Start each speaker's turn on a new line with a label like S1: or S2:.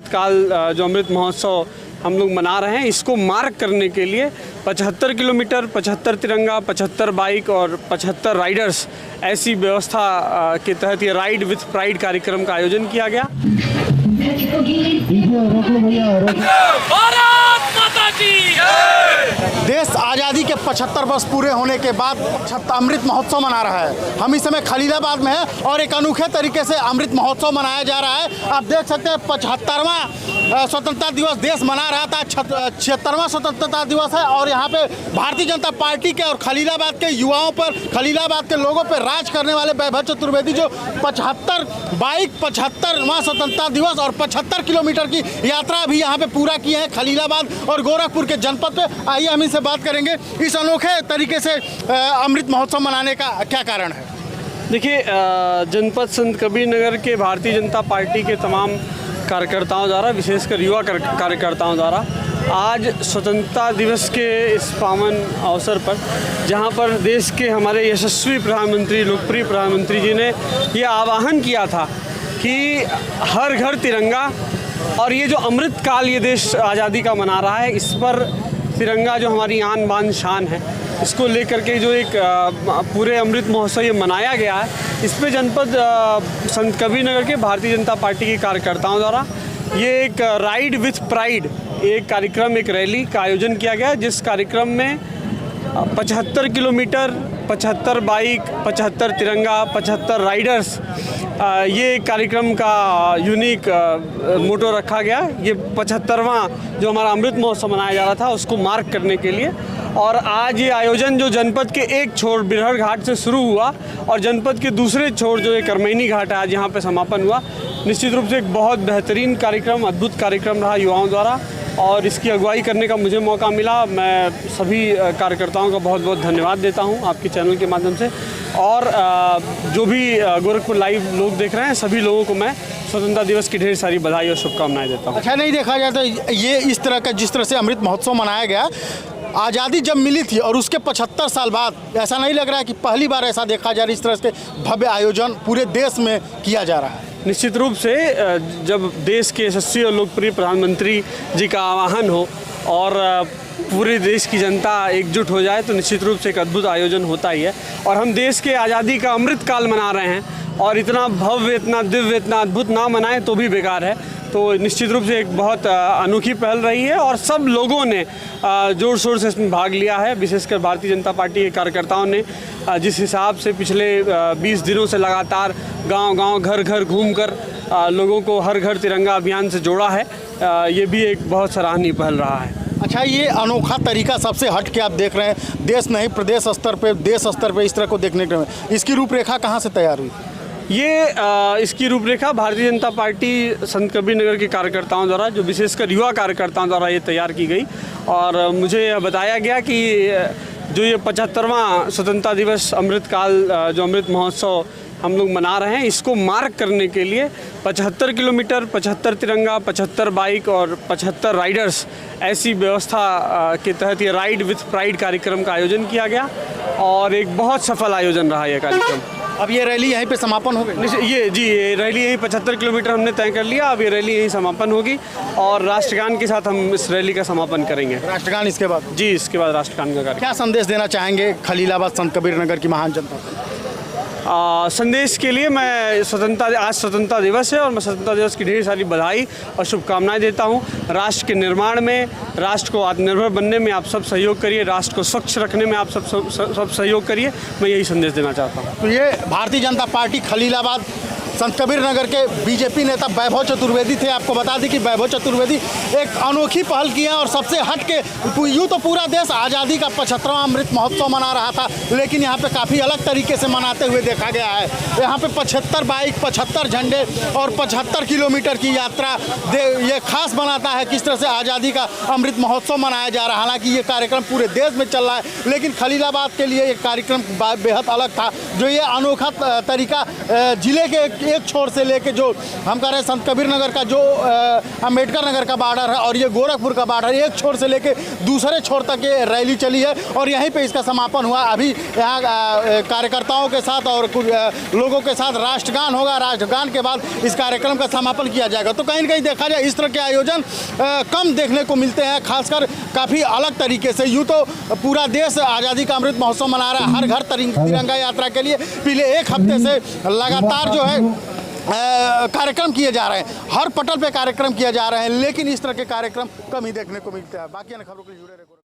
S1: काल जो अमृत महोत्सव हम लोग मना रहे हैं, इसको मार्क करने के लिए 75 किलोमीटर, 75 तिरंगा, 75 बाइक और 75 राइडर्स ऐसी व्यवस्था के तहत ये राइड विथ प्राइड कार्यक्रम का आयोजन किया गया।
S2: देश आज़ादी के 75 वर्ष पूरे होने के बाद अमृत महोत्सव मना रहा है। हम इस समय खलीलाबाद में हैं और एक अनोखे तरीके से अमृत महोत्सव मनाया जा रहा है। आप देख सकते हैं 75वां स्वतंत्रता दिवस देश मना रहा था, 76वां स्वतंत्रता दिवस है और यहाँ पे भारतीय जनता पार्टी के और खलीलाबाद के युवाओं पर, खलीलाबाद के लोगों पर राज करने वाले वैभव चतुर्वेदी जो 75 बाइक, 75वां स्वतंत्रता दिवस और 75 किलोमीटर की यात्रा भी यहाँ पे पूरा किए हैं खलीलाबाद और गोरखपुर के जनपद पे। आइए हम इनसे बात करेंगे इस अनोखे तरीके से अमृत महोत्सव मनाने का क्या कारण है।
S1: देखिए, जनपद संत कबीर नगर के भारतीय जनता पार्टी के तमाम कार्यकर्ताओं द्वारा, विशेषकर युवा कार्यकर्ताओं द्वारा आज स्वतंत्रता दिवस के इस पावन अवसर पर, जहां पर देश के हमारे यशस्वी प्रधानमंत्री, लोकप्रिय प्रधानमंत्री जी ने ये आह्वान किया था कि हर घर तिरंगा, और ये जो अमृत काल ये देश आज़ादी का मना रहा है, इस पर तिरंगा जो हमारी आन बान शान है, इसको लेकर के जो एक पूरे अमृत महोत्सव ये मनाया गया है, इस पे जनपद संत कबीर नगर के भारतीय जनता पार्टी के कार्यकर्ताओं द्वारा ये एक राइड विथ प्राइड एक कार्यक्रम, एक रैली का आयोजन किया गया, जिस कार्यक्रम में 75 किलोमीटर, 75 बाइक, 75 तिरंगा, 75 राइडर्स, ये कार्यक्रम का यूनिक मोटो रखा गया। ये 75वां जो हमारा अमृत महोत्सव मनाया जा रहा था, उसको मार्क करने के लिए। और आज ये आयोजन जो जनपद के एक छोर बिरहर घाट से शुरू हुआ और जनपद के दूसरे छोर जो एक करमैनी घाट है, आज यहाँ पे समापन हुआ। निश्चित रूप से एक बहुत बेहतरीन कार्यक्रम, अद्भुत कार्यक्रम रहा युवाओं द्वारा और इसकी अगुवाई करने का मुझे मौका मिला। मैं सभी कार्यकर्ताओं का बहुत बहुत धन्यवाद देता हूं आपके चैनल के माध्यम से, और जो भी गोरखपुर लाइव लोग देख रहे हैं, सभी लोगों को मैं स्वतंत्रता दिवस की ढेर सारी बधाई और शुभकामनाएं देता हूं।
S2: अच्छा, नहीं देखा जाए तो ये इस तरह का, जिस तरह से अमृत महोत्सव मनाया गया, आज़ादी जब मिली थी और उसके 75 साल बाद, ऐसा नहीं लग रहा है कि पहली बार ऐसा देखा जा रहा है, इस तरह से भव्य आयोजन पूरे देश में किया जा रहा है।
S1: निश्चित रूप से जब देश के यशस्वी और लोकप्रिय प्रधानमंत्री जी का आह्वान हो और पूरे देश की जनता एकजुट हो जाए, तो निश्चित रूप से एक अद्भुत आयोजन होता ही है। और हम देश के आज़ादी का अमृत काल मना रहे हैं और इतना भव्य, इतना दिव्य, इतना अद्भुत ना मनाएं तो भी बेकार है। तो निश्चित रूप से एक बहुत अनोखी पहल रही है और सब लोगों ने जोर शोर से इसमें भाग लिया है। विशेषकर भारतीय जनता पार्टी के कार्यकर्ताओं ने जिस हिसाब से पिछले 20 दिनों से लगातार गांव-गांव, घर-घर घूमकर लोगों को हर घर तिरंगा अभियान से जोड़ा है, ये भी एक बहुत सराहनीय पहल रहा है।
S2: अच्छा, ये अनोखा तरीका सबसे हट के आप देख रहे हैं, देश नहीं प्रदेश स्तर पे, देश स्तर पे इस तरह को देखने के, इसकी रूपरेखा कहाँ से तैयार हुई?
S1: ये इसकी रूपरेखा भारतीय जनता पार्टी संत कबीर नगर के कार्यकर्ताओं द्वारा, जो विशेषकर युवा कार्यकर्ताओं द्वारा ये तैयार की गई और मुझे यह बताया गया कि जो ये 75वां स्वतंत्रता दिवस अमृत काल जो अमृत महोत्सव हम लोग मना रहे हैं, इसको मार्क करने के लिए 75 किलोमीटर, 75 तिरंगा, 75 बाइक और 75 राइडर्स ऐसी व्यवस्था के तहत ये राइड विथ प्राइड कार्यक्रम का आयोजन किया गया और एक बहुत सफल आयोजन रहा यह कार्यक्रम।
S2: अब ये रैली यहीं पे समापन हो गई?
S1: ये रैली यहीं 75 किलोमीटर हमने तय कर लिया। अब ये रैली यहीं समापन होगी और राष्ट्रगान के साथ हम इस रैली का समापन करेंगे।
S2: राष्ट्रगान इसके बाद?
S1: जी, इसके बाद राष्ट्रगान का कार्यक्रम।
S2: क्या संदेश देना चाहेंगे खलीलाबाद संत कबीर नगर की महान जनता को?
S1: संदेश के लिए मैं आज स्वतंत्रता दिवस है और मैं स्वतंत्रता दिवस की ढेर सारी बधाई और शुभकामनाएं देता हूं। राष्ट्र के निर्माण में, राष्ट्र को आत्मनिर्भर बनने में आप सब सहयोग करिए, राष्ट्र को स्वच्छ रखने में आप सब सहयोग करिए, मैं यही संदेश देना चाहता हूं।
S2: तो ये भारतीय जनता पार्टी खलीलाबाद संत कबीर नगर के बीजेपी नेता वैभव चतुर्वेदी थे। आपको बता दें कि वैभव चतुर्वेदी एक अनोखी पहल की है और सबसे हट के, यूँ तो पूरा देश आज़ादी का 75वां अमृत महोत्सव मना रहा था, लेकिन यहाँ पे काफ़ी अलग तरीके से मनाते हुए देखा गया है। यहाँ पे 75 बाइक, 75 झंडे और 75 किलोमीटर की यात्रा ये खास बनाता है किस तरह से आज़ादी का अमृत महोत्सव मनाया जा रहा है। हालांकि ये कार्यक्रम पूरे देश में चल रहा है, लेकिन खलीलाबाद के लिए ये कार्यक्रम बेहद अलग था। जो ये अनोखा तरीका जिले के एक छोर से लेके जो हम कह रहे हैं संत कबीर नगर का जो अम्बेडकर नगर का बॉर्डर है और ये गोरखपुर का बॉर्डर, एक छोर से लेके दूसरे छोर तक ये रैली चली है और यहीं पे इसका समापन हुआ। अभी यहाँ कार्यकर्ताओं के साथ और कुछ लोगों के साथ राष्ट्रगान होगा, राष्ट्रगान के बाद इस कार्यक्रम का समापन किया जाएगा। तो कहीं न कहीं देखा जाए इस तरह के आयोजन कम देखने को मिलते हैं, खासकर काफ़ी अलग तरीके से। यूँ तो पूरा देश आज़ादी का अमृत महोत्सव मना रहा है, हर घर तिरंगा यात्रा के लिए पिछले एक हफ्ते से लगातार जो है कार्यक्रम किए जा रहे हैं, हर पटल पे कार्यक्रम किए जा रहे हैं, लेकिन इस तरह के कार्यक्रम कम ही देखने को मिलते हैं। बाकी अन्य खबरों के लिए जुड़े रहे।